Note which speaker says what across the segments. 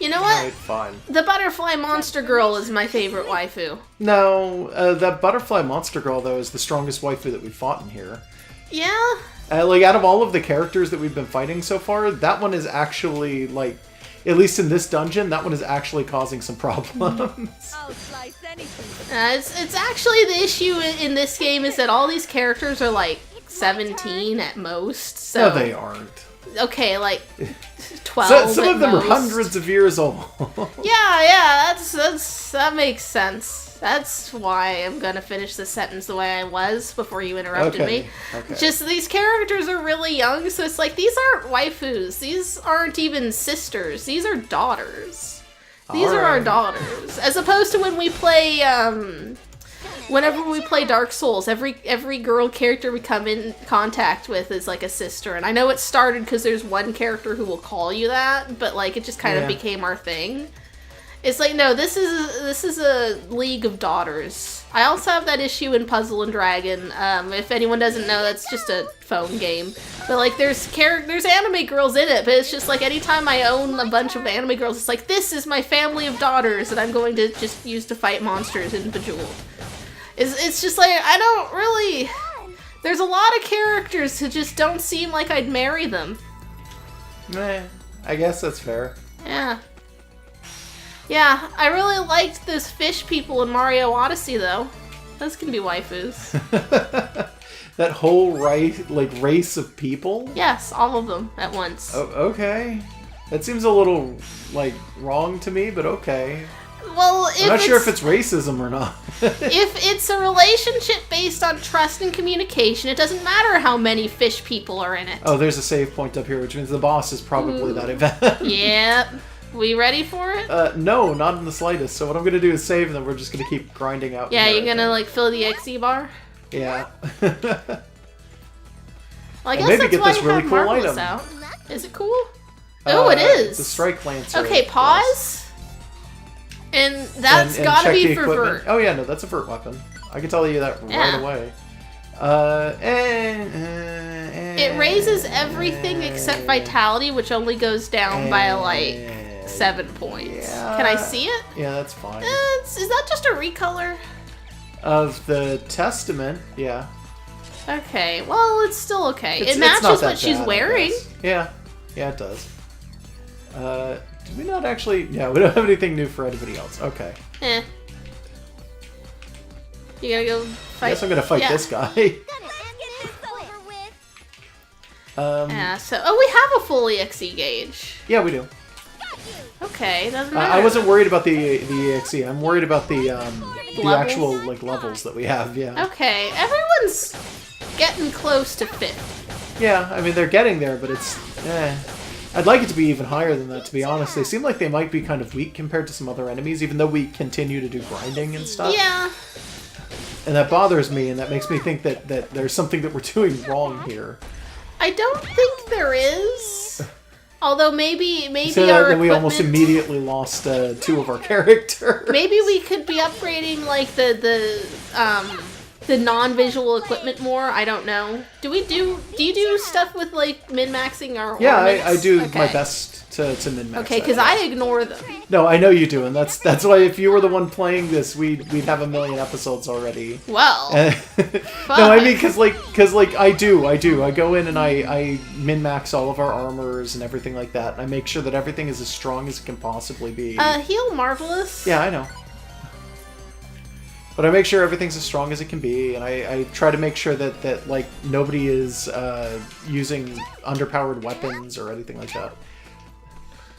Speaker 1: You know what?
Speaker 2: Alright, fine.
Speaker 1: The butterfly monster girl is my favorite waifu.
Speaker 2: No, that butterfly monster girl, though, is the strongest waifu that we fought in here.
Speaker 1: Yeah?
Speaker 2: Like, out of all of the characters that we've been fighting so far, that one is actually, like, at least in this dungeon, that one is actually causing some problems.
Speaker 1: It's actually the issue in this game is that all these characters are, like, 17 at most, so...
Speaker 2: No, they aren't.
Speaker 1: Okay, like 12.
Speaker 2: Some of them
Speaker 1: most.
Speaker 2: are hundreds of years old.
Speaker 1: Yeah, that makes sense. That's why I'm gonna finish the sentence the way I was before you interrupted me.
Speaker 2: Okay.
Speaker 1: Just these characters are really young, so it's like these aren't waifus. These aren't even sisters. These are daughters. These are our daughters. As opposed to when we play whenever we play Dark Souls, every girl character we come in contact with is like a sister. And I know it started because there's one character who will call you that, but like it just kind of became our thing. It's like, no, this is a league of daughters. I also have that issue in Puzzle and Dragon. If anyone doesn't know, that's just a phone game. But like, there's anime girls in it, but it's just like anytime I own a bunch of anime girls, it's like, this is my family of daughters that I'm going to just use to fight monsters in Bejeweled. It's just like, I don't really... There's a lot of characters who just don't seem like I'd marry them.
Speaker 2: Meh, I guess that's fair.
Speaker 1: Yeah. Yeah, I really liked those fish people in Mario Odyssey, though. Those can be waifus.
Speaker 2: That whole race of people?
Speaker 1: Yes, all of them at once.
Speaker 2: Oh, okay. That seems a little, like, wrong to me, but okay.
Speaker 1: Well,
Speaker 2: I'm not sure if it's racism or not.
Speaker 1: If it's a relationship based on trust and communication, it doesn't matter how many fish people are in it.
Speaker 2: Oh, there's a save point up here, which means the boss is probably that event.
Speaker 1: Yep. We ready for it?
Speaker 2: No, not in the slightest. So what I'm going to do is save, and then we're just going to keep grinding out.
Speaker 1: Yeah, you're going to, like, fill the XE bar?
Speaker 2: Yeah.
Speaker 1: Well, I guess
Speaker 2: maybe
Speaker 1: that's
Speaker 2: get
Speaker 1: why
Speaker 2: this
Speaker 1: you
Speaker 2: really
Speaker 1: have
Speaker 2: cool
Speaker 1: Marvelous
Speaker 2: item.
Speaker 1: out. Is it cool? Oh, it is!
Speaker 2: The Strike Lancer.
Speaker 1: Okay, pause. And that's gotta
Speaker 2: check
Speaker 1: be
Speaker 2: the
Speaker 1: for
Speaker 2: equipment.
Speaker 1: Vert.
Speaker 2: Oh yeah, no, that's a Vert weapon. I can tell you that right away.
Speaker 1: It raises everything except Vitality, which only goes down by, like, 7 points.
Speaker 2: Yeah.
Speaker 1: Can I see it?
Speaker 2: Yeah, that's fine.
Speaker 1: Is that just a recolor?
Speaker 2: Of the Testament, yeah.
Speaker 1: Okay, well, it's still okay. It
Speaker 2: It's
Speaker 1: matches
Speaker 2: not that
Speaker 1: what she's
Speaker 2: bad, I
Speaker 1: wearing.
Speaker 2: guess. Yeah, it does. Did we not actually... Yeah, we don't have anything new for anybody else. Okay.
Speaker 1: Eh. You gotta go fight?
Speaker 2: I guess I'm gonna fight this guy.
Speaker 1: Yeah, so... Oh, we have a full EXE gauge.
Speaker 2: Yeah, we do.
Speaker 1: Okay, doesn't matter.
Speaker 2: I wasn't worried about the EXE. I'm worried about the
Speaker 1: Levels?
Speaker 2: actual, like, levels that we have, yeah.
Speaker 1: Okay, everyone's getting close to 5th.
Speaker 2: Yeah, I mean, they're getting there, but it's... I'd like it to be even higher than that, to be honest. They seem like they might be kind of weak compared to some other enemies, even though we continue to do grinding and stuff.
Speaker 1: Yeah.
Speaker 2: And that bothers me, and that makes me think that there's something that we're doing wrong here.
Speaker 1: I don't think there is. Although maybe
Speaker 2: So
Speaker 1: our
Speaker 2: then we
Speaker 1: equipment...
Speaker 2: almost immediately lost 2 of our characters.
Speaker 1: Maybe we could be upgrading, like, the non-visual equipment more. I don't know. Do you do stuff with, like, min-maxing our
Speaker 2: Yeah,
Speaker 1: ornaments?
Speaker 2: I do my best to min-max.
Speaker 1: Okay, because I ignore them.
Speaker 2: No, I know you do, and that's why if you were the one playing this, we'd have 1 million episodes already.
Speaker 1: Well,
Speaker 2: no, I mean, because I do. I go in and I min-max all of our armors and everything like that, and I make sure that everything is as strong as it can possibly be.
Speaker 1: Heal Marvelous.
Speaker 2: Yeah, I know. But I make sure everything's as strong as it can be, and I try to make sure that like, nobody is using underpowered weapons or anything like that.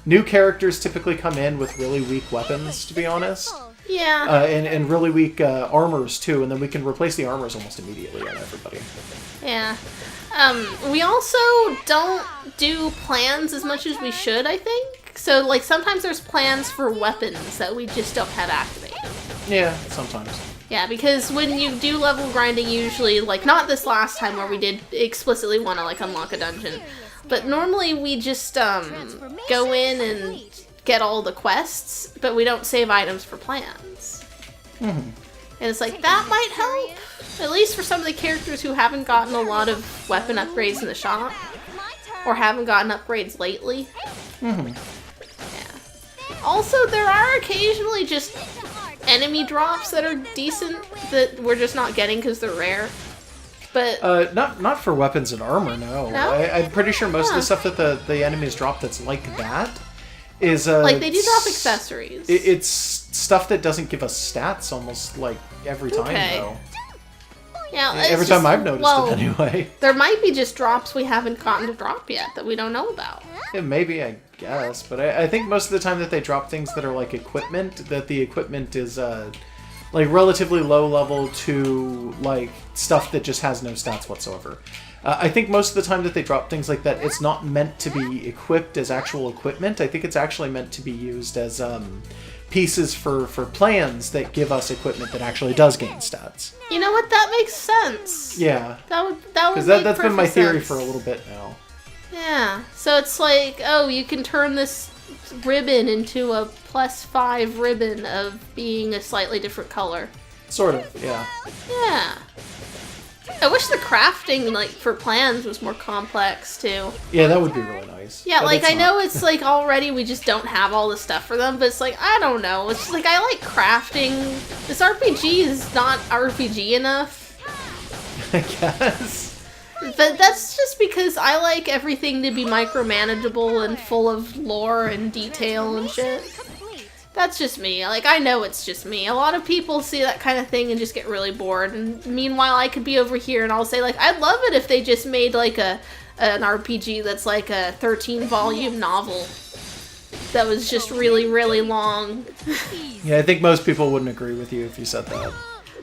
Speaker 2: New characters typically come in with really weak weapons, to be honest.
Speaker 1: Yeah.
Speaker 2: And really weak armors, too, and then we can replace the armors almost immediately on everybody.
Speaker 1: Yeah. We also don't do plans as much as we should, I think. So, like, sometimes there's plans for weapons that we just don't have activated.
Speaker 2: Yeah, sometimes.
Speaker 1: Yeah, because when you do level grinding, usually, like, not this last time where we did explicitly want to, like, unlock a dungeon, but normally we just, go in and get all the quests, but we don't save items for plans.
Speaker 2: Mm-hmm.
Speaker 1: And it's like, that might help, at least for some of the characters who haven't gotten a lot of weapon upgrades in the shop, or haven't gotten upgrades lately.
Speaker 2: Mm-hmm.
Speaker 1: Also, there are occasionally just enemy drops that are decent that we're just not getting because they're rare. But
Speaker 2: not for weapons and armor, no.
Speaker 1: No?
Speaker 2: I'm pretty sure most of the stuff that the enemies drop that's like that is
Speaker 1: like they do drop accessories.
Speaker 2: It's stuff that doesn't give us stats almost like every time though.
Speaker 1: Yeah,
Speaker 2: every time I've noticed it anyway.
Speaker 1: There might be just drops we haven't gotten to drop yet that we don't know about.
Speaker 2: Yeah, maybe, I guess, but I think most of the time that they drop things that are like equipment, that the equipment is like relatively low level to like stuff that just has no stats whatsoever. I think most of the time that they drop things like that, it's not meant to be equipped as actual equipment. I think it's actually meant to be used as pieces for plans that give us equipment that actually does gain stats.
Speaker 1: You know what? That makes sense.
Speaker 2: Yeah.
Speaker 1: That would
Speaker 2: because that's been my theory for a little bit now.
Speaker 1: Yeah. So it's like, oh, you can turn this ribbon into a +5 ribbon of being a slightly different color.
Speaker 2: Sort of, yeah.
Speaker 1: Yeah. I wish the crafting, like, for plans was more complex, too.
Speaker 2: Yeah, that would be really nice.
Speaker 1: Yeah,
Speaker 2: but
Speaker 1: like, I know it's, like, already we just don't have all the stuff for them, but it's like, I don't know. It's like, I like crafting. This RPG is not RPG enough.
Speaker 2: I guess.
Speaker 1: But that's just because I like everything to be micromanageable and full of lore and detail and shit. That's just me. Like, I know it's just me. A lot of people see that kind of thing and just get really bored. And meanwhile, I could be over here and I'll say, like, I'd love it if they just made, like, an RPG that's, like, a 13-volume novel that was just really, really long.
Speaker 2: Yeah, I think most people wouldn't agree with you if you said that.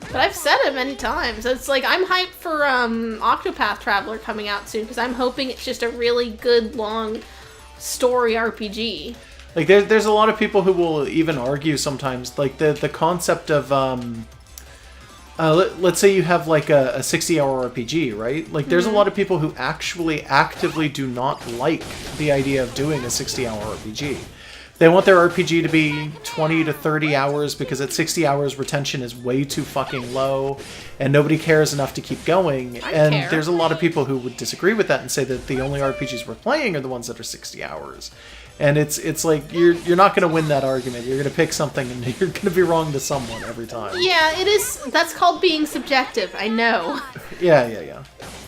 Speaker 1: But I've said it many times. It's like, I'm hyped for Octopath Traveler coming out soon, because I'm hoping it's just a really good, long story RPG.
Speaker 2: Like, there's a lot of people who will even argue sometimes, like, the concept of, let's say you have, like, a 60-hour RPG, right? Like, there's a lot of people who actually actively do not like the idea of doing a 60-hour RPG. They want their RPG to be 20 to 30 hours because at 60 hours retention is way too fucking low and nobody cares enough to keep going. And there's a lot of people who would disagree with that and say that the only RPGs we're playing are the ones that are 60 hours. And it's like, you're not going to win that argument. You're going to pick something and you're going to be wrong to someone every time.
Speaker 1: Yeah, it is. That's called being subjective. I know.
Speaker 2: Yeah.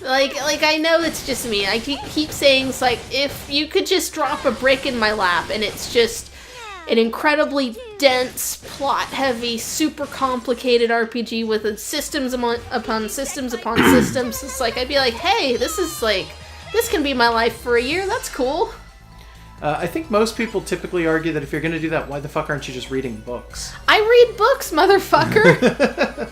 Speaker 1: Like I know it's just me. I keep saying, it's like, if you could just drop a brick in my lap and it's just an incredibly dense, plot-heavy, super complicated RPG with systems upon systems upon systems, it's like, I'd be like, hey, this can be my life for a year. That's cool.
Speaker 2: I think most people typically argue that if you're going to do that, why the fuck aren't you just reading books?
Speaker 1: I read books, motherfucker!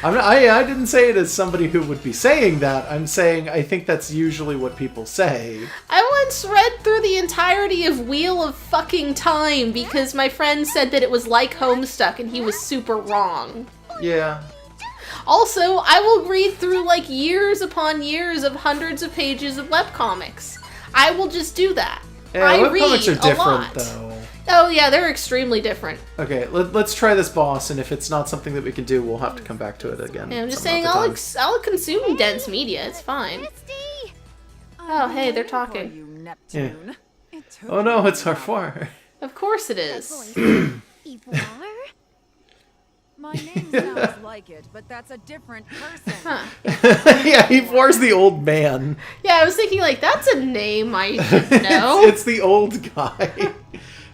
Speaker 2: I didn't say it as somebody who would be saying that. I'm saying I think that's usually what people say.
Speaker 1: I once read through the entirety of Wheel of fucking Time because my friend said that it was like Homestuck and he was super wrong.
Speaker 2: Yeah.
Speaker 1: Also, I will read through like years upon years of hundreds of pages of webcomics. I will just do that.
Speaker 2: Yeah, webcomics are different, though.
Speaker 1: Oh, yeah, they're extremely different.
Speaker 2: Okay, let's try this boss, and if it's not something that we can do, we'll have to come back to it again.
Speaker 1: Yeah, I'm just saying, I'll consume dense media. It's fine. Oh, hey, they're talking.
Speaker 2: Yeah. Oh no, it's Harfour.
Speaker 1: Of course it is.
Speaker 3: My name sounds like it, but that's a different person.
Speaker 1: Huh.
Speaker 2: Yeah, Harfour's the old man.
Speaker 1: Yeah, I was thinking, like, that's a name I should know.
Speaker 2: It's the old guy.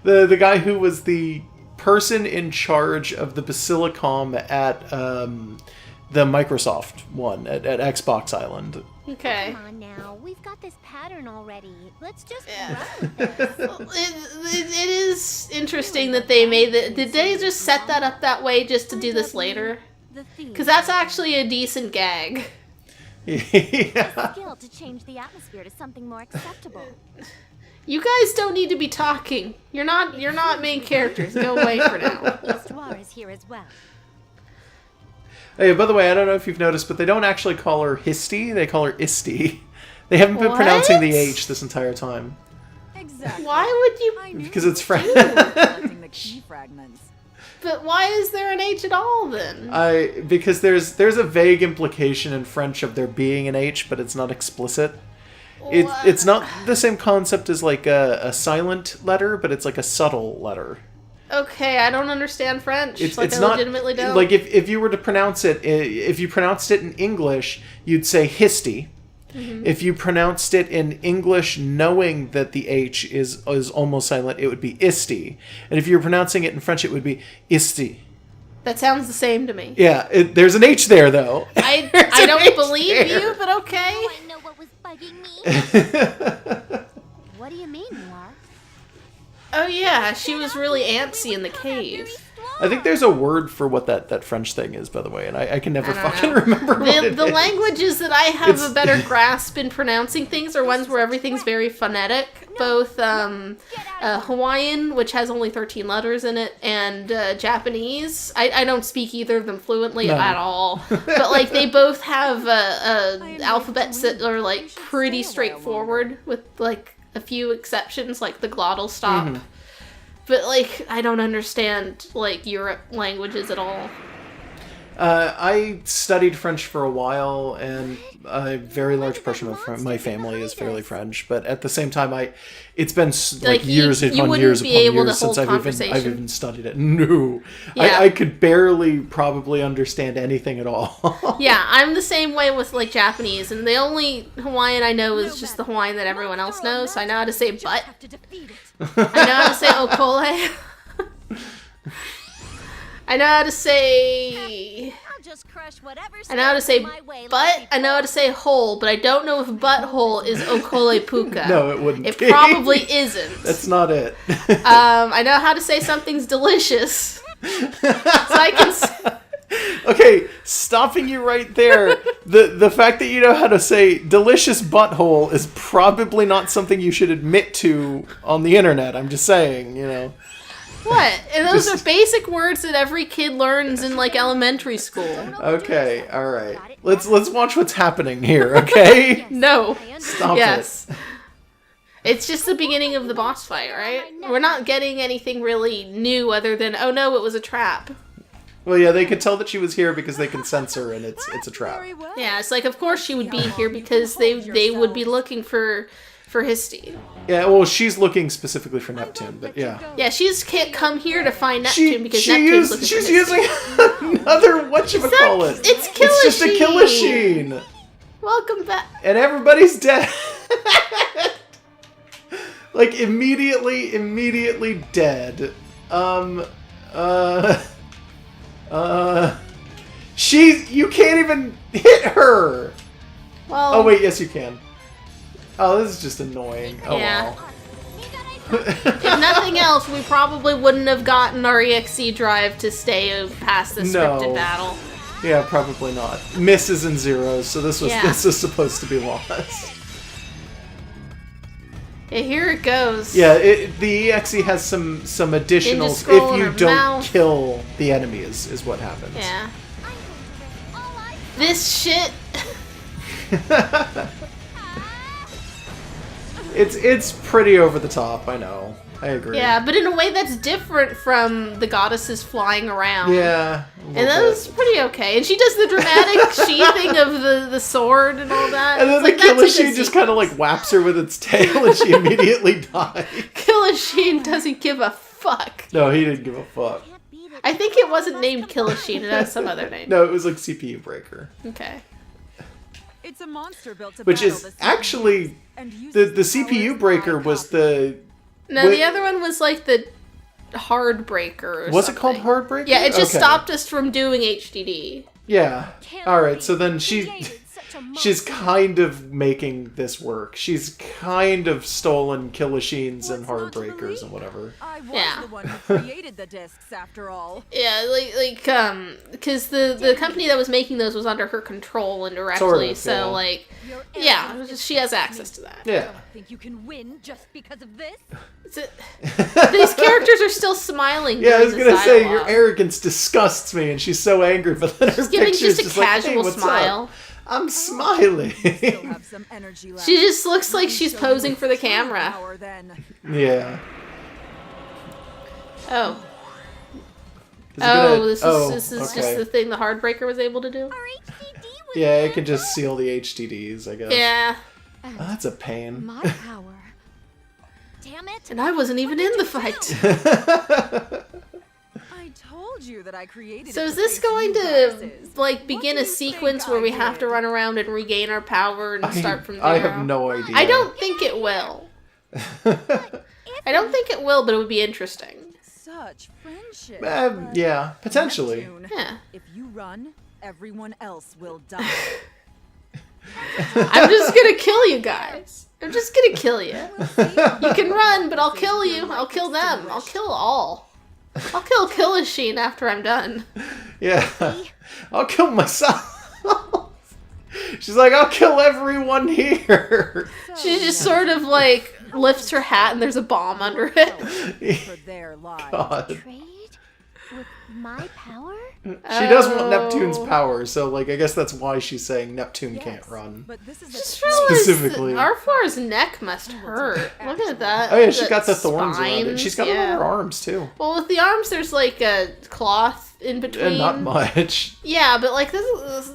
Speaker 2: The guy who was the person in charge of the Basilicom at the Microsoft one, at Xbox Island.
Speaker 1: Okay.
Speaker 4: Come on now, we've got this pattern already. Let's just
Speaker 1: Yeah.
Speaker 4: run with this.
Speaker 1: It is interesting that they made that. Did they just set that up that way just to do this later? Because that's actually a decent gag.
Speaker 2: Yeah.
Speaker 4: Skill to change the atmosphere to something more acceptable.
Speaker 1: You guys don't need to be talking. You're not main characters. Go away for now.
Speaker 4: Histoire is here as well.
Speaker 2: Hey, by the way, I don't know if you've noticed, but they don't actually call her Histy. They call her Isti. They haven't been pronouncing the H this entire time.
Speaker 3: Exactly.
Speaker 1: Why would you?
Speaker 2: Because it's French.
Speaker 3: Collecting the key fragments.
Speaker 1: But why is there an H at all then?
Speaker 2: Because there's a vague implication in French of there being an H, but it's not explicit. It's not the same concept as like a silent letter, but it's like a subtle letter.
Speaker 1: Okay, I don't understand French.
Speaker 2: It's
Speaker 1: I
Speaker 2: not
Speaker 1: legitimately don't.
Speaker 2: like if you were to pronounce it, if you pronounced it in English, you'd say histy. If you pronounced it in English, knowing that the H is almost silent, it would be isti. And if you were pronouncing it in French, it would be isti.
Speaker 1: That sounds the same to me.
Speaker 2: Yeah, there's an H there, though.
Speaker 1: I
Speaker 2: H
Speaker 1: don't believe
Speaker 2: there.
Speaker 1: you, but okay.
Speaker 4: I know what was bugging me. What do you mean, Noir?
Speaker 1: Oh yeah, she was really antsy in the cave.
Speaker 2: I think there's a word for what that French thing is, by the way, and I can never
Speaker 1: I don't
Speaker 2: fucking
Speaker 1: know.
Speaker 2: remember what it
Speaker 1: The
Speaker 2: is.
Speaker 1: languages that I have a better grasp in pronouncing things are ones where everything's very phonetic. Both Hawaiian, which has only 13 letters in it, and Japanese. I don't speak either of them fluently at all, but like they both have alphabets that are like pretty straightforward with like a few exceptions, like the glottal stop. But, like, I don't understand, like, Europe languages at all.
Speaker 2: I studied French for a while, and a very large portion of my family is fairly French. But at the same time, it's been like years
Speaker 1: you
Speaker 2: upon
Speaker 1: wouldn't
Speaker 2: years
Speaker 1: be
Speaker 2: upon
Speaker 1: able
Speaker 2: years
Speaker 1: to hold
Speaker 2: since I've
Speaker 1: conversation.
Speaker 2: even studied it. No,
Speaker 1: Yeah.
Speaker 2: I could barely probably understand anything at all.
Speaker 1: Yeah, I'm the same way with, like, Japanese. And the only Hawaiian I know is just the Hawaiian that everyone else knows. So I know how to say butt. I know how to say okole. I know how to say... I know how to say butt, I know how to say hole, but I don't know if butthole is okole puka.
Speaker 2: No, it wouldn't
Speaker 1: It
Speaker 2: be.
Speaker 1: probably isn't.
Speaker 2: That's not it.
Speaker 1: I know how to say something's delicious. So I can...
Speaker 2: Okay, stopping you right there. The fact that you know how to say delicious butthole is probably not something you should admit to on the internet. I'm just saying, you know.
Speaker 1: What? And those
Speaker 2: Just-
Speaker 1: are basic words that every kid learns in, like, elementary school.
Speaker 2: Okay, all right. Let's watch what's happening here, okay?
Speaker 1: No.
Speaker 2: Stop
Speaker 1: Yes. It's just the beginning of the boss fight, right? We're not getting anything really new other than, oh no, it was a trap.
Speaker 2: Well, yeah, they could tell that she was here because they can sense her, and it's a trap.
Speaker 1: Yeah, it's like, of course she would be here because they would be looking for Histy.
Speaker 2: Yeah, well, she's looking specifically for Neptune, but yeah.
Speaker 1: Yeah, she's can't come here to find Neptune because
Speaker 2: she's
Speaker 1: Neptune's looking
Speaker 2: using
Speaker 1: for Histy.
Speaker 2: another whatchamacallit.
Speaker 1: It's
Speaker 2: It's just a
Speaker 1: Killasheen.
Speaker 2: Killasheen.
Speaker 1: Welcome back.
Speaker 2: And everybody's dead. Like, immediately dead. You can't even hit her!
Speaker 1: Well,
Speaker 2: Oh, wait, yes you can. Oh, this is just annoying. Oh,
Speaker 1: Yeah.
Speaker 2: wow.
Speaker 1: if nothing else, we probably wouldn't have gotten our EXE drive to stay past the
Speaker 2: No.
Speaker 1: scripted battle.
Speaker 2: Yeah, probably not. Misses and zeros, so this was
Speaker 1: Yeah.
Speaker 2: this was supposed to be lost.
Speaker 1: Yeah, here it goes.
Speaker 2: Yeah, the EXE has some additionals
Speaker 1: scroll
Speaker 2: if
Speaker 1: in
Speaker 2: you
Speaker 1: her
Speaker 2: don't
Speaker 1: mouth.
Speaker 2: kill the enemy is what happens.
Speaker 1: Yeah. This shit.
Speaker 2: It's pretty over the top, I know. I agree.
Speaker 1: Yeah, but in a way that's different from the goddesses flying around.
Speaker 2: Yeah.
Speaker 1: And that was pretty okay. And she does the dramatic sheathing of the sword and all that.
Speaker 2: And then
Speaker 1: It's
Speaker 2: the
Speaker 1: like, that's a
Speaker 2: Killasheen
Speaker 1: good
Speaker 2: just kind of like whaps her with its tail and she immediately dies.
Speaker 1: Killasheen doesn't give a fuck.
Speaker 2: No, he didn't give a fuck.
Speaker 1: I think it wasn't named Killasheen, it has some other name.
Speaker 2: No, it was like CPU Breaker.
Speaker 1: Okay.
Speaker 3: It's a monster built to
Speaker 2: Which
Speaker 3: battle
Speaker 2: is
Speaker 3: the sea
Speaker 2: actually
Speaker 3: and uses
Speaker 2: the
Speaker 3: powers
Speaker 2: CPU
Speaker 3: of
Speaker 2: Breaker
Speaker 3: my
Speaker 2: was
Speaker 3: copy.
Speaker 2: the
Speaker 1: No,
Speaker 2: Wait.
Speaker 1: the other one was like the Hard Breaker or
Speaker 2: was
Speaker 1: something.
Speaker 2: it called Hard Breaker?
Speaker 1: Yeah, it just
Speaker 2: Okay.
Speaker 1: stopped us from doing HDD.
Speaker 2: Yeah. All right. So then
Speaker 4: Created such a
Speaker 2: she's
Speaker 4: monster.
Speaker 2: kind of making this work. She's kind of stolen Killasheens and
Speaker 3: What's not to
Speaker 2: Hardbreakers
Speaker 3: believe?
Speaker 2: and whatever.
Speaker 3: I was
Speaker 1: Yeah.
Speaker 3: the one who created the discs, after all.
Speaker 1: Yeah, because the company that was making those was under her control indirectly,
Speaker 2: Sort of,
Speaker 1: so
Speaker 2: yeah.
Speaker 1: like,
Speaker 3: Your
Speaker 1: yeah,
Speaker 3: arrogance
Speaker 1: she has access to that.
Speaker 2: Yeah.
Speaker 3: Think you can win just because of this?
Speaker 1: These characters are still smiling.
Speaker 2: Yeah, I was
Speaker 1: during
Speaker 2: gonna
Speaker 1: this
Speaker 2: say your
Speaker 1: dialogue.
Speaker 2: arrogance disgusts me, and she's so angry, but then her
Speaker 1: She's giving
Speaker 2: picture's
Speaker 1: just a
Speaker 2: like,
Speaker 1: casual
Speaker 2: hey, what's
Speaker 1: smile.
Speaker 2: Up? I'm smiling.
Speaker 3: Still have some energy left.
Speaker 1: She just looks like she's
Speaker 3: Show
Speaker 1: posing
Speaker 3: you
Speaker 1: for the
Speaker 3: true
Speaker 1: camera.
Speaker 3: power, then.
Speaker 2: Yeah.
Speaker 1: Oh,
Speaker 2: Is it gonna-
Speaker 1: this is
Speaker 2: okay.
Speaker 1: just the thing the Hardbreaker was able to do.
Speaker 4: Our HDD was
Speaker 2: Yeah, it can just seal the HDDs, I guess.
Speaker 1: Yeah,
Speaker 3: And
Speaker 2: That's a pain.
Speaker 3: my power.
Speaker 4: Damn it.
Speaker 1: And I wasn't even in the fight.
Speaker 3: I told you that I created
Speaker 1: So
Speaker 3: it
Speaker 1: is
Speaker 3: to
Speaker 1: this
Speaker 3: face
Speaker 1: going
Speaker 3: you
Speaker 1: to,
Speaker 3: goddesses.
Speaker 1: like,
Speaker 3: What
Speaker 1: begin
Speaker 3: do
Speaker 1: a
Speaker 3: you
Speaker 1: sequence
Speaker 3: think
Speaker 1: where
Speaker 3: I
Speaker 1: we have to
Speaker 3: did?
Speaker 1: run around and regain our power and start from zero?
Speaker 2: I have no idea.
Speaker 1: I don't think it will. I don't think it will, but it would be interesting.
Speaker 3: Such friendship.
Speaker 2: Yeah, potentially.
Speaker 3: Neptune,
Speaker 1: Yeah.
Speaker 3: If you run, everyone else will die.
Speaker 1: I'm just gonna kill you guys. I'm just gonna kill you. You can run, but I'll kill you. I'll kill them. I'll kill all. I'll kill Kilishine after I'm done.
Speaker 2: Yeah. I'll kill myself. She's like, I'll kill everyone here.
Speaker 1: She just sort of like lifts her hat and there's a bomb under it.
Speaker 3: For their lives.
Speaker 2: God.
Speaker 4: Trade with my power?
Speaker 2: She does want
Speaker 1: Oh.
Speaker 2: Neptune's power, so like I guess that's why she's saying Neptune
Speaker 3: Yes,
Speaker 2: can't run.
Speaker 3: But this is
Speaker 1: Just
Speaker 3: a
Speaker 1: realized
Speaker 2: Specifically.
Speaker 1: Arfar's neck must hurt. Look at that.
Speaker 2: Oh yeah, she's
Speaker 1: that
Speaker 2: got the thorns around it.
Speaker 1: spines,
Speaker 2: She's got
Speaker 1: yeah.
Speaker 2: it on her arms too.
Speaker 1: Well, with the arms, there's like a cloth in between.
Speaker 2: And not much.
Speaker 1: Yeah, but like this is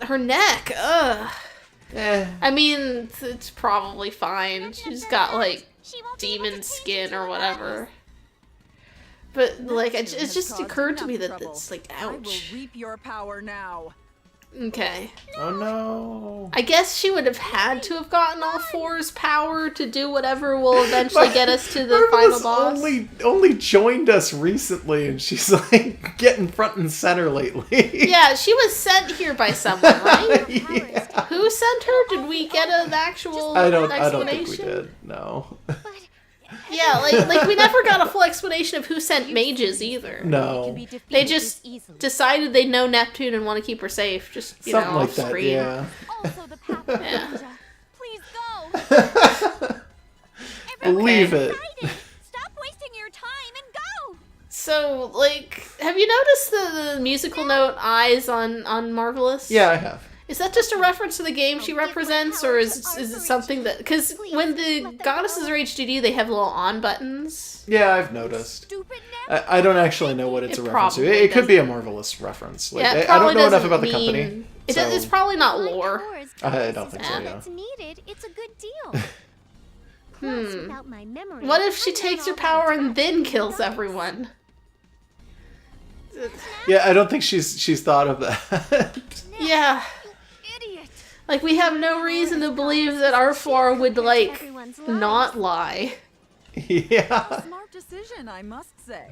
Speaker 1: her neck. Ugh.
Speaker 2: Eh.
Speaker 1: I mean, it's probably fine. She's got like
Speaker 4: She won't be able to
Speaker 1: demon
Speaker 4: taste
Speaker 1: skin
Speaker 4: you
Speaker 1: or
Speaker 4: alive.
Speaker 1: whatever. But like,
Speaker 3: Neptune
Speaker 1: it
Speaker 3: has
Speaker 1: just
Speaker 3: caused
Speaker 1: occurred to me
Speaker 3: enough
Speaker 1: that
Speaker 3: trouble.
Speaker 1: it's like,
Speaker 3: I will
Speaker 1: ouch.
Speaker 3: reap your power now.
Speaker 1: Okay.
Speaker 2: Oh no.
Speaker 1: I guess she would have had to have gotten all four's power to do whatever will eventually get us to the final
Speaker 2: Marvelous
Speaker 1: boss.
Speaker 2: only joined us recently, and she's like getting front and center lately.
Speaker 1: Yeah, she was sent here by someone, right?
Speaker 2: Yeah.
Speaker 1: Who sent her? Did we get an actual
Speaker 2: I don't
Speaker 1: explanation?
Speaker 2: think we did. No.
Speaker 1: Yeah, like we never got a full explanation of who sent mages either.
Speaker 2: No.
Speaker 1: They just decided they know Neptune and want to keep her safe. Just
Speaker 2: Something
Speaker 1: know,
Speaker 2: like
Speaker 1: off
Speaker 2: that,
Speaker 1: screen.
Speaker 2: yeah.
Speaker 4: Also the path of
Speaker 1: Yeah.
Speaker 4: ninja. Please go.
Speaker 2: Believe it.
Speaker 4: Excited. Stop wasting your time and go.
Speaker 1: So, like, have you noticed the musical note "Eyes" on Marvelous?
Speaker 2: Yeah, I have.
Speaker 1: Is that just a reference to the game she represents, or is it something that... Because when the goddesses are HDD, they have little on buttons.
Speaker 2: Yeah, I've noticed.
Speaker 4: Stupid Nep.
Speaker 2: I don't actually know what it's
Speaker 1: It
Speaker 2: a reference to.
Speaker 1: probably
Speaker 2: It could be a
Speaker 1: doesn't-
Speaker 2: Marvelous reference. Like,
Speaker 1: Yeah, it
Speaker 2: I don't
Speaker 1: probably
Speaker 2: know enough
Speaker 1: doesn't
Speaker 2: about the
Speaker 1: mean-
Speaker 2: company.
Speaker 1: It's probably not
Speaker 4: My
Speaker 1: lore.
Speaker 4: power is
Speaker 2: I don't think so,
Speaker 4: When
Speaker 2: yeah.
Speaker 4: it's needed, it's a good deal. Plus, without my memory,
Speaker 1: What if she
Speaker 4: I'm
Speaker 1: takes
Speaker 4: not
Speaker 1: her
Speaker 4: all
Speaker 1: power
Speaker 4: that
Speaker 1: and then
Speaker 4: attached to
Speaker 1: kills
Speaker 4: the
Speaker 1: everyone?
Speaker 2: Yeah, I don't think she's thought of that.
Speaker 1: Yeah.
Speaker 4: idiot.
Speaker 1: Like, we have no reason to believe that Arfar would, like,
Speaker 4: Everyone's lives.
Speaker 1: not lie.
Speaker 2: Yeah.
Speaker 3: Smart decision, I must say.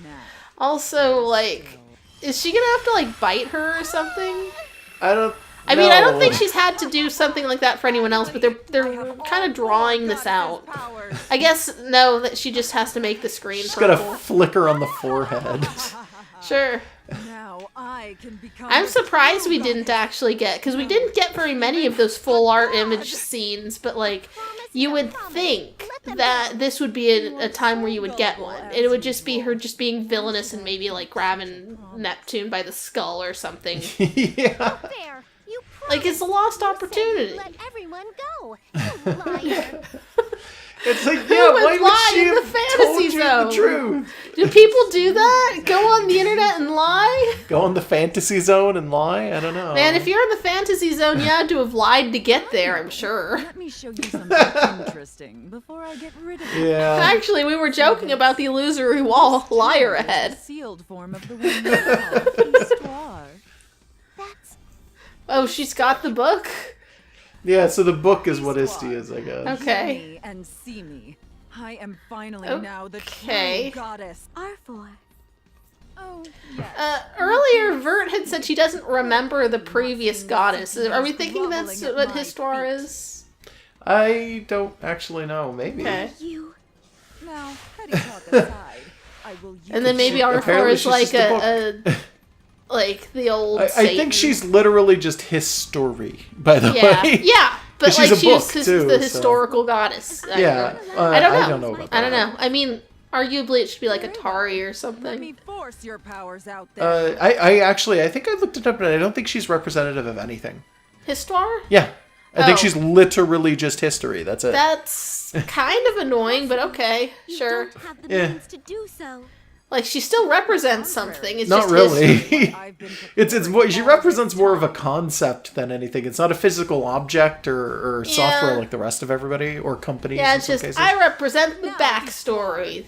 Speaker 3: Now,
Speaker 1: Also, like, is she gonna have to, like, bite her or something?
Speaker 2: I don't
Speaker 1: I mean, I don't
Speaker 2: know.
Speaker 1: think she's had to do something like that for anyone else, but they're kind of drawing this out. I guess, no, that she just has to make the screen
Speaker 2: She's got a
Speaker 1: purple.
Speaker 2: flicker on the forehead.
Speaker 1: Sure.
Speaker 3: Now I can become
Speaker 1: I'm
Speaker 3: the
Speaker 1: surprised
Speaker 3: true
Speaker 1: we didn't actually get, because we didn't get very many of those full art image scenes, but, like, you would think that this would be a time where you would get one. It would just be her just being villainous and maybe, like, grabbing Neptune by the skull or something.
Speaker 2: Yeah.
Speaker 4: Fair. You
Speaker 1: Like, it's a lost
Speaker 4: promised
Speaker 1: opportunity.
Speaker 4: Let everyone go. You liar.
Speaker 2: It's like,
Speaker 1: Who
Speaker 2: yeah,
Speaker 1: would
Speaker 2: why would
Speaker 1: lie
Speaker 2: she
Speaker 1: in the
Speaker 2: have
Speaker 1: fantasy
Speaker 2: told you
Speaker 1: zone?
Speaker 2: the truth?
Speaker 1: Do people do that? Go on the internet and lie?
Speaker 2: Go in the fantasy zone and lie? I don't know.
Speaker 1: Man, if you're in the fantasy zone, you had to have lied to get there, I'm sure.
Speaker 3: Let me show you something interesting before I get rid of it.
Speaker 2: Yeah.
Speaker 1: Actually, we were joking about the illusory wall. Liar
Speaker 3: It's
Speaker 1: ahead.
Speaker 3: a sealed form of the one you call histoire.
Speaker 4: That's
Speaker 1: Oh, she's got the book?
Speaker 2: Yeah, so the book is what Isti is, I guess.
Speaker 1: Okay.
Speaker 3: Hear me and see me. I am finally now the
Speaker 1: Okay.
Speaker 3: true goddess.
Speaker 4: R4.
Speaker 3: Oh, yes.
Speaker 1: Earlier, Vert had said she doesn't remember the previous goddess. Are we thinking that's what Histoire is?
Speaker 2: I don't actually know. Maybe.
Speaker 1: Okay.
Speaker 4: You.
Speaker 3: Now, petty talk aside, I will use
Speaker 1: And then maybe
Speaker 2: She-
Speaker 1: R4
Speaker 2: apparently
Speaker 1: is
Speaker 2: she's
Speaker 1: like
Speaker 2: just a book.
Speaker 1: like the old
Speaker 2: I
Speaker 1: Satan.
Speaker 2: think she's literally just history, by the
Speaker 1: Yeah,
Speaker 2: way.
Speaker 1: yeah. But
Speaker 2: She's
Speaker 1: like
Speaker 2: a
Speaker 1: she was
Speaker 2: book,
Speaker 1: the
Speaker 2: too, so-
Speaker 1: historical goddess.
Speaker 2: Yeah.
Speaker 1: I don't know.
Speaker 2: I don't know about that.
Speaker 1: I don't know. I mean, arguably it should be like Atari or
Speaker 3: Let
Speaker 1: something.
Speaker 3: me force your powers out there.
Speaker 2: I think I looked it up, but I don't think she's representative of anything.
Speaker 1: Histoire?
Speaker 2: Yeah. I think
Speaker 1: Oh.
Speaker 2: she's literally just history. That's it.
Speaker 1: That's kind of annoying, but okay,
Speaker 4: You
Speaker 1: sure.
Speaker 4: don't have the
Speaker 2: Yeah.
Speaker 4: means to do so.
Speaker 1: Like, she still represents something. It's
Speaker 2: Not
Speaker 1: just
Speaker 2: really.
Speaker 1: history.
Speaker 2: It's more, she represents more of a concept than anything. It's not a physical object or software like the rest of everybody or companies.
Speaker 1: Yeah,
Speaker 2: in
Speaker 1: it's
Speaker 2: some
Speaker 1: just,
Speaker 2: cases.
Speaker 1: I represent the backstory.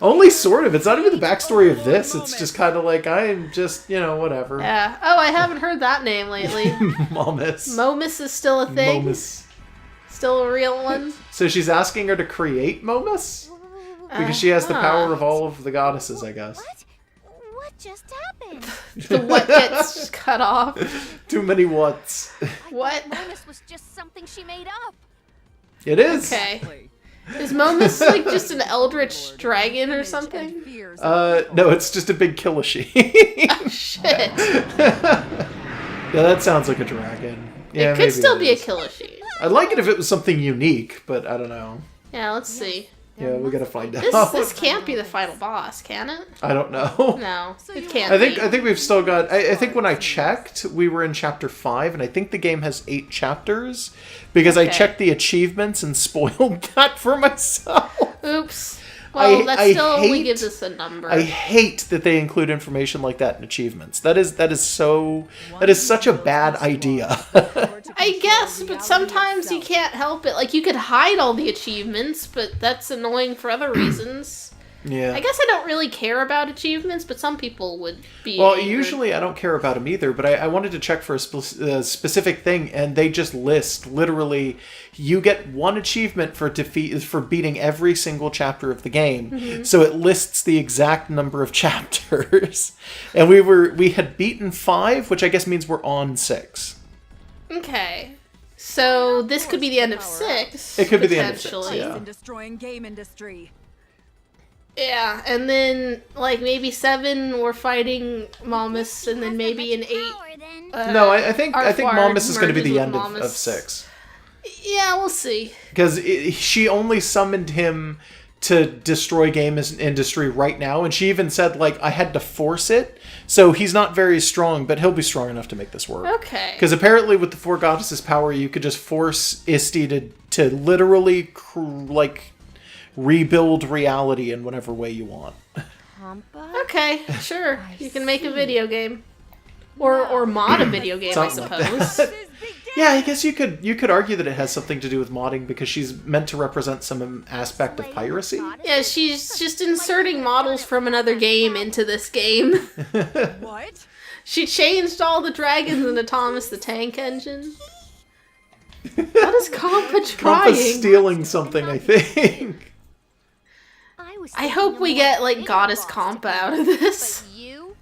Speaker 2: Only sort of. It's not even the backstory of this. It's just kind of like, I'm just, whatever.
Speaker 1: Yeah. Oh, I haven't heard that name lately.
Speaker 2: Momus.
Speaker 1: Momus is still a thing?
Speaker 2: Momus.
Speaker 1: Still a real one?
Speaker 2: So she's asking her to create Momus? Because she has the power of all of the goddesses, I guess.
Speaker 4: What just happened?
Speaker 1: The what gets cut off.
Speaker 2: Too many whats.
Speaker 1: What?
Speaker 4: Momus was just something she made up.
Speaker 2: It is.
Speaker 1: Okay. Is Momus like just an eldritch dragon or something?
Speaker 2: No, it's just a big Kilishi.
Speaker 1: Oh, shit.
Speaker 2: Yeah, that sounds like a dragon. Yeah,
Speaker 1: It could still be a
Speaker 2: is.
Speaker 1: Kilishi.
Speaker 2: I'd like it if it was something unique, but I don't know.
Speaker 1: Yeah, let's see.
Speaker 2: Yeah, we gotta find out.
Speaker 1: This can't be the final boss, can it?
Speaker 2: I don't know.
Speaker 1: No, it can't
Speaker 2: I think
Speaker 1: be.
Speaker 2: we've still got. I think when I checked, we were in chapter 5, and I think the game has 8 chapters because I
Speaker 1: Okay.
Speaker 2: checked the achievements and spoiled that for myself.
Speaker 1: Oops. Well,
Speaker 2: I
Speaker 1: that only
Speaker 2: hate-
Speaker 1: gives us a number.
Speaker 2: I hate that they include information like that in achievements. That is such a bad idea.
Speaker 1: I guess, but sometimes you can't help it. Like, you could hide all the achievements, but that's annoying for other reasons.
Speaker 2: Yeah.
Speaker 1: I guess I don't really care about achievements, but some people would be
Speaker 2: Well,
Speaker 1: angry.
Speaker 2: usually I don't care about them either, but I wanted to check for a specific thing, and they just list, literally, you get 1 achievement for beating every single chapter of the game.
Speaker 1: Mm-hmm.
Speaker 2: So it lists the exact number of chapters. And we had beaten 5, which I guess means we're on 6.
Speaker 1: Okay. So this could be the end of 6.
Speaker 2: It could be the end of 6,
Speaker 1: potentially.
Speaker 2: yeah.
Speaker 3: In destroying game industry.
Speaker 1: Yeah, and then, like, maybe 7 we're fighting Momus, and then maybe in 8...
Speaker 2: No, I think
Speaker 1: Arthward
Speaker 2: Momus is going to be
Speaker 1: merges
Speaker 2: the
Speaker 1: with
Speaker 2: end of
Speaker 1: Momus.
Speaker 2: 6.
Speaker 1: Yeah, we'll see.
Speaker 2: Because she only summoned him to destroy game industry right now, and she even said, like, I had to force it, so he's not very strong, but he'll be strong enough to make this work.
Speaker 1: Okay.
Speaker 2: Because apparently with the 4 goddesses' power, you could just force Isti to literally, rebuild reality in whatever way you want.
Speaker 1: Okay, sure. You can make a video game. Or mod a video game, I
Speaker 2: Something like
Speaker 1: suppose.
Speaker 2: Yeah, I guess you could argue that it has something to do with modding, because she's meant to represent some aspect of piracy.
Speaker 1: Yeah, she's just inserting models from another game into this game.
Speaker 3: What?
Speaker 1: She changed all the dragons into Thomas the Tank Engine. What is Compa trying?
Speaker 2: Compa's stealing something, I think.
Speaker 1: I hope we get, like, Goddess Compa out of this.
Speaker 4: But you?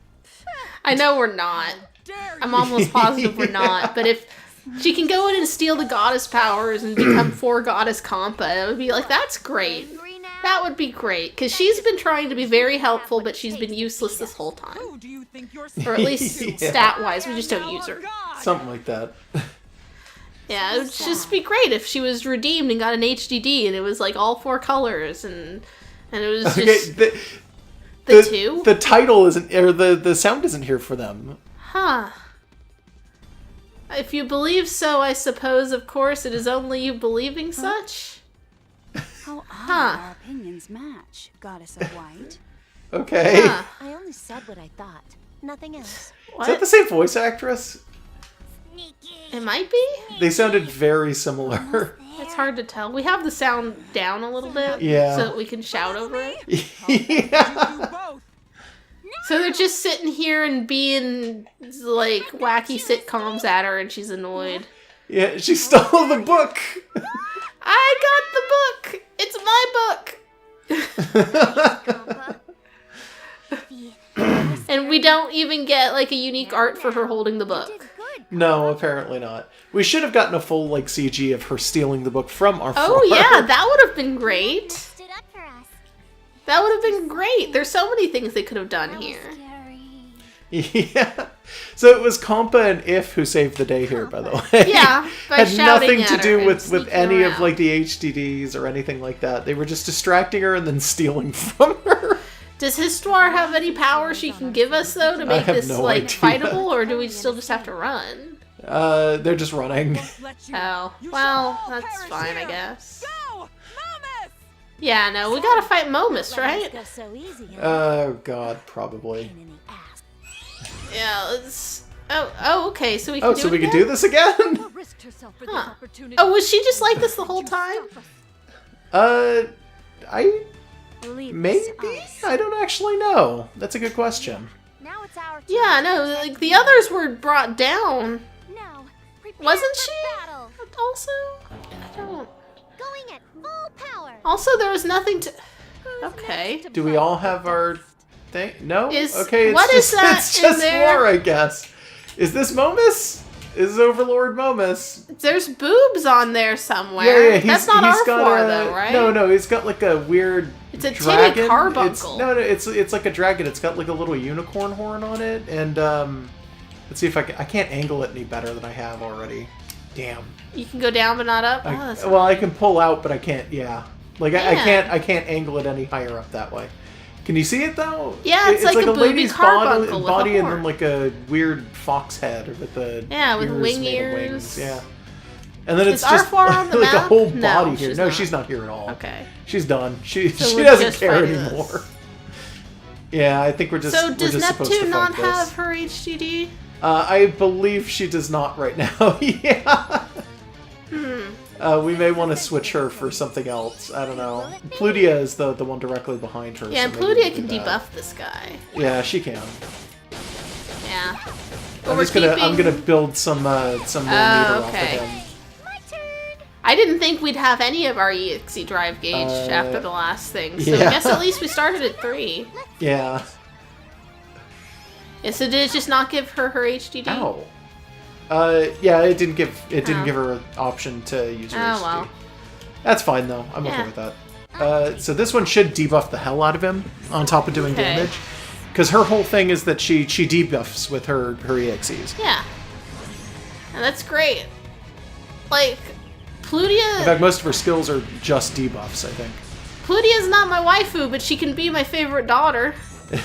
Speaker 1: I know we're not. I'm almost positive we're not. But if she can go in and steal the goddess powers and become 4 Goddess Compa, it would be like, that's great. That would be great. Because she's been trying to be very helpful, but she's been useless this whole time.
Speaker 3: Who do you think you're
Speaker 1: Or at least
Speaker 2: Yeah.
Speaker 1: stat-wise, we just don't use her.
Speaker 2: Something like that.
Speaker 1: Yeah, it would just be great if she was redeemed and got an HDD and it was like all 4 colors and it was just
Speaker 2: Okay,
Speaker 1: the 2?
Speaker 2: The title isn't, or the sound isn't here for them.
Speaker 1: Huh. If you believe so, I suppose, of course, it is only you believing such.
Speaker 5: How odd
Speaker 1: Huh.
Speaker 5: our opinions match, Goddess of White.
Speaker 2: Okay.
Speaker 1: Huh.
Speaker 4: I only said what I thought. Nothing else.
Speaker 2: Is that the same voice actress?
Speaker 1: It might be?
Speaker 2: They sounded very similar.
Speaker 1: It's hard to tell. We have the sound down a little bit.
Speaker 2: Yeah.
Speaker 1: So that we can shout over it.
Speaker 2: Yeah.
Speaker 3: do both?
Speaker 1: So they're just sitting here and being, like, wacky sitcoms at her and she's annoyed.
Speaker 2: Yeah, she stole the book.
Speaker 1: I got the book! It's my book! And we don't even get, like, a unique art for her holding the book.
Speaker 2: No, apparently not. We should have gotten a full, like, CG of her stealing the book from our
Speaker 1: Oh,
Speaker 2: floor.
Speaker 1: yeah, that would have been great.
Speaker 4: Stood up for us.
Speaker 1: That would have been great. There's so many things they could have done here.
Speaker 2: Yeah. So it was Compa and If who saved the day here, by the way.
Speaker 1: Yeah, by
Speaker 2: Had
Speaker 1: shouting
Speaker 2: nothing
Speaker 1: at
Speaker 2: to
Speaker 1: her
Speaker 2: do
Speaker 1: and
Speaker 2: with
Speaker 1: sneaking
Speaker 2: any of,
Speaker 1: around.
Speaker 2: like, the HDDs or anything like that. They were just distracting her and then stealing from her.
Speaker 1: Does Histoire have any power she can give us, though, to make
Speaker 2: have
Speaker 1: this,
Speaker 2: no
Speaker 1: like,
Speaker 2: idea.
Speaker 1: fightable, or do we still just have to run?
Speaker 2: They're just running.
Speaker 3: Let you.
Speaker 1: Oh,
Speaker 3: You
Speaker 1: well,
Speaker 3: shall all
Speaker 1: that's
Speaker 3: perish
Speaker 1: fine, I
Speaker 3: here.
Speaker 1: guess.
Speaker 3: Go, Momus!
Speaker 1: Yeah, no, we gotta fight Momus, right?
Speaker 4: Go so easy.
Speaker 2: Oh god, probably.
Speaker 4: Pain in the ass.
Speaker 1: Yeah, let's... Oh, okay, so we can
Speaker 2: Oh,
Speaker 1: do
Speaker 2: so
Speaker 1: it
Speaker 2: we can
Speaker 1: again?
Speaker 2: do this again?
Speaker 3: Risked herself for
Speaker 1: Huh.
Speaker 3: this opportunity.
Speaker 1: Oh, was she just like this the whole time?
Speaker 2: I
Speaker 5: Leave
Speaker 2: maybe
Speaker 5: this us.
Speaker 2: I don't actually know. That's a good question.
Speaker 4: Now it's our turn.
Speaker 1: Yeah, no, like, the others were brought down.
Speaker 4: Now, prepare
Speaker 1: Wasn't
Speaker 4: for
Speaker 1: she?
Speaker 4: battle.
Speaker 1: Also? I don't...
Speaker 4: Going at full power.
Speaker 1: Also, there was nothing to... Okay.
Speaker 2: Do we all have our thing? No?
Speaker 1: Is-
Speaker 2: Okay, it's
Speaker 1: what is
Speaker 2: just,
Speaker 1: that
Speaker 2: it's
Speaker 1: in
Speaker 2: just
Speaker 1: there?
Speaker 2: more, I guess. Is this Momus? Is Overlord Momus?
Speaker 1: There's boobs on there somewhere.
Speaker 2: Yeah,
Speaker 1: That's not
Speaker 2: he's
Speaker 1: our
Speaker 2: got
Speaker 1: floor,
Speaker 2: a,
Speaker 1: though, right?
Speaker 2: No, he's got like a weird
Speaker 1: It's a titty
Speaker 2: dragon.
Speaker 1: carbuncle.
Speaker 2: No, it's like a dragon. It's got like a little unicorn horn on it, and let's see if I can't angle it any better than I have already. Damn.
Speaker 1: You can go down but not up? Oh, that's...
Speaker 2: Well, I can pull out, but I can't. Yeah, like I
Speaker 1: Yeah.
Speaker 2: can't angle it any higher up that way. Can you see it though?
Speaker 1: Yeah, it's like a booby
Speaker 2: lady's
Speaker 1: carbuncle with a
Speaker 2: body and
Speaker 1: horn.
Speaker 2: then like a weird fox head with the
Speaker 1: Yeah, with wing
Speaker 2: made of
Speaker 1: ears.
Speaker 2: wings. Yeah, and then
Speaker 1: Is
Speaker 2: it's just
Speaker 1: Arfar on the
Speaker 2: like a
Speaker 1: map?
Speaker 2: whole
Speaker 1: No,
Speaker 2: body here.
Speaker 1: she's
Speaker 2: No,
Speaker 1: not.
Speaker 2: she's not here at all.
Speaker 1: Okay.
Speaker 2: She's done. She
Speaker 1: So
Speaker 2: she
Speaker 1: we're
Speaker 2: doesn't
Speaker 1: just
Speaker 2: care
Speaker 1: fighting
Speaker 2: anymore.
Speaker 1: this.
Speaker 2: Yeah, I think we're just.
Speaker 1: So
Speaker 2: we're
Speaker 1: does
Speaker 2: just supposed to
Speaker 1: Neptune not
Speaker 2: fight this.
Speaker 1: have her HDD?
Speaker 2: I believe she does not right now. Yeah. We may want to switch her for something else. I don't know. Plutia is the one directly behind her.
Speaker 1: Yeah,
Speaker 2: so
Speaker 1: and
Speaker 2: maybe
Speaker 1: Plutia
Speaker 2: we'll
Speaker 1: can
Speaker 2: do that.
Speaker 1: debuff this guy.
Speaker 2: Yeah, she can.
Speaker 1: Yeah. But
Speaker 2: I'm
Speaker 1: we're
Speaker 2: just gonna
Speaker 1: keeping...
Speaker 2: build some millimeter off of
Speaker 1: okay.
Speaker 2: him.
Speaker 4: My turn.
Speaker 1: I didn't think we'd have any of our EXE drive gauge after the last thing, so I
Speaker 2: yeah.
Speaker 1: guess at least we started at 3.
Speaker 2: Yeah.
Speaker 1: Yeah, so did it just not give her HDD?
Speaker 2: Ow. Yeah, it didn't give
Speaker 1: Oh.
Speaker 2: her an option to use her
Speaker 1: Oh,
Speaker 2: HDD.
Speaker 1: well.
Speaker 2: That's fine though. I'm okay
Speaker 1: Yeah.
Speaker 2: with that. So this one should debuff the hell out of him on top of doing
Speaker 1: Okay.
Speaker 2: damage, because her whole thing is that she debuffs with her EXEs.
Speaker 1: Yeah. And that's great. Like,
Speaker 2: In
Speaker 1: Plutia...
Speaker 2: fact, most of her skills are just debuffs. I think.
Speaker 1: Plutia's not my waifu, but she can be my favorite daughter.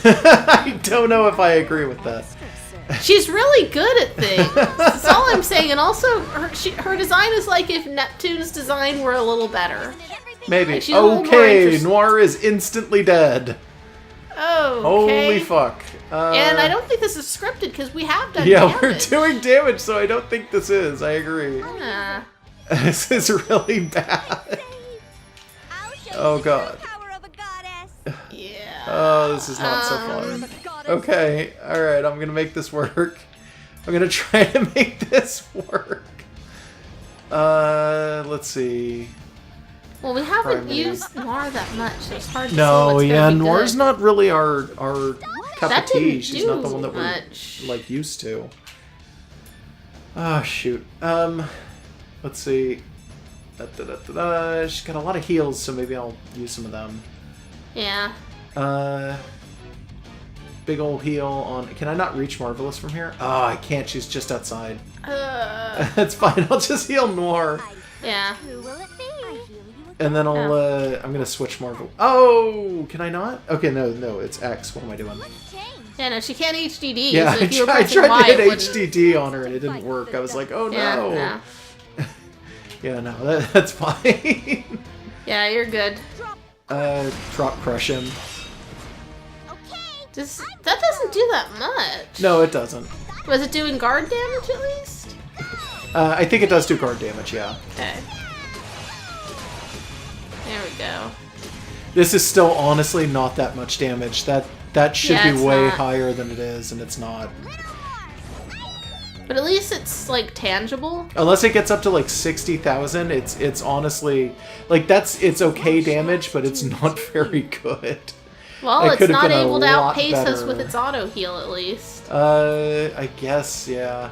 Speaker 2: I don't know if I agree with that.
Speaker 1: She's really good at things. That's all I'm saying. And also, her design is like if Neptune's design were a little better.
Speaker 2: Maybe.
Speaker 1: She's a little more
Speaker 2: Okay,
Speaker 1: interesting.
Speaker 2: Noir is instantly dead.
Speaker 1: Oh, okay.
Speaker 2: Holy fuck.
Speaker 1: And I don't think this is scripted because we have done
Speaker 2: Yeah,
Speaker 1: damage.
Speaker 2: we're doing damage, so I don't think this is. I agree.
Speaker 1: Yeah.
Speaker 2: This is really bad.
Speaker 4: I'll show
Speaker 2: Oh,
Speaker 4: you
Speaker 2: God.
Speaker 4: the power of a goddess.
Speaker 1: Yeah.
Speaker 2: Oh, this is not so fun. Okay, alright, I'm gonna make this work. I'm gonna try to make this work. Let's see.
Speaker 1: Well, we haven't
Speaker 2: Primary.
Speaker 1: used Noir that much, so it's hard to see
Speaker 2: No,
Speaker 1: what's
Speaker 2: yeah,
Speaker 1: gonna be
Speaker 2: Noir's
Speaker 1: good.
Speaker 2: not really our cup
Speaker 1: That
Speaker 2: of tea.
Speaker 1: didn't
Speaker 2: She's not the
Speaker 1: do
Speaker 2: one that
Speaker 1: much.
Speaker 2: we're like used to. Oh shoot. Let's see. She's got a lot of heals, so maybe I'll use some of them.
Speaker 1: Yeah.
Speaker 2: Big ol' heal on. Can I not reach Marvelous from here? Oh, I can't. She's just outside. That's fine. I'll just heal Noir,
Speaker 1: Yeah.
Speaker 4: Who will it be? I heal you
Speaker 2: and then I'll. I'm gonna switch Marvel. Oh, can I not? Okay, no, it's X. What am I doing?
Speaker 4: What's changed?
Speaker 1: Yeah, no, she can't HDD.
Speaker 2: Yeah,
Speaker 1: so if you were
Speaker 2: I
Speaker 1: pressing
Speaker 2: tried
Speaker 1: Y,
Speaker 2: to hit
Speaker 1: it wouldn't-
Speaker 2: HDD on her and it didn't work. I was like, oh
Speaker 1: Yeah,
Speaker 2: no.
Speaker 1: yeah.
Speaker 2: Yeah, no, that's fine.
Speaker 1: Yeah, you're good.
Speaker 2: Drop crush him.
Speaker 4: Okay.
Speaker 1: That doesn't do that much.
Speaker 2: No, it doesn't.
Speaker 1: Was it doing guard damage at least?
Speaker 2: I think it does do guard damage, yeah.
Speaker 1: Okay. There we go.
Speaker 2: This is still honestly not that much damage. That should
Speaker 1: Yeah,
Speaker 2: be
Speaker 1: it's
Speaker 2: way
Speaker 1: not.
Speaker 2: higher than it is, and it's not.
Speaker 1: But at least it's like tangible.
Speaker 2: Unless it gets up to like 60,000, it's honestly like it's okay damage, but it's not very good.
Speaker 1: Well,
Speaker 2: It
Speaker 1: it's
Speaker 2: could've
Speaker 1: not
Speaker 2: been a
Speaker 1: able to
Speaker 2: lot
Speaker 1: outpace us
Speaker 2: better.
Speaker 1: with its auto heal at least.
Speaker 2: I guess, yeah.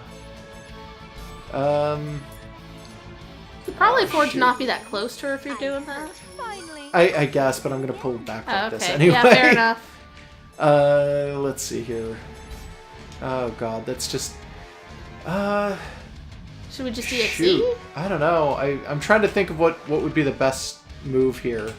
Speaker 1: You probably afford
Speaker 2: shoot.
Speaker 1: to not be that close to her if you're doing that.
Speaker 4: Finally.
Speaker 2: I guess, but I'm gonna pull back
Speaker 1: Oh,
Speaker 2: like
Speaker 1: okay.
Speaker 2: this anyway.
Speaker 1: Yeah, fair enough.
Speaker 2: Let's see here. Oh god, that's just.
Speaker 1: Should we just EXE?
Speaker 2: Shoot. I don't know. I'm trying to think of what would be the best move here.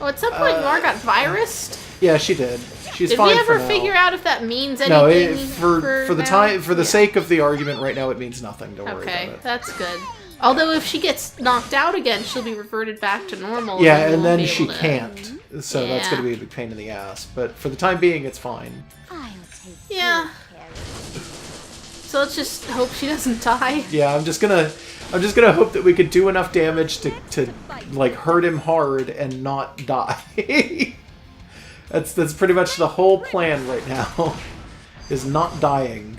Speaker 1: Oh, at some point Noir got virused.
Speaker 2: Yeah, she did. She's
Speaker 1: Did
Speaker 2: fine
Speaker 1: we ever
Speaker 2: for now.
Speaker 1: figure out if that means
Speaker 2: No,
Speaker 1: anything
Speaker 2: for the
Speaker 1: now?
Speaker 2: time, for the
Speaker 1: Yeah.
Speaker 2: sake of the argument right now, it means nothing. Don't worry
Speaker 1: Okay,
Speaker 2: about it.
Speaker 1: that's good. Although if she gets knocked out again, she'll be reverted back to normal.
Speaker 2: Yeah,
Speaker 1: we
Speaker 2: and
Speaker 1: won't
Speaker 2: then
Speaker 1: be
Speaker 2: she
Speaker 1: able to-
Speaker 2: can't. So that's
Speaker 1: Yeah.
Speaker 2: going to be a big pain in the ass. But for the time being, it's fine.
Speaker 4: I'll take
Speaker 1: Yeah.
Speaker 4: good care of
Speaker 1: So let's just hope she doesn't die.
Speaker 2: Yeah, I'm just gonna hope that we could do enough damage to like hurt him hard and not die. That's pretty much the whole plan right now, is not dying.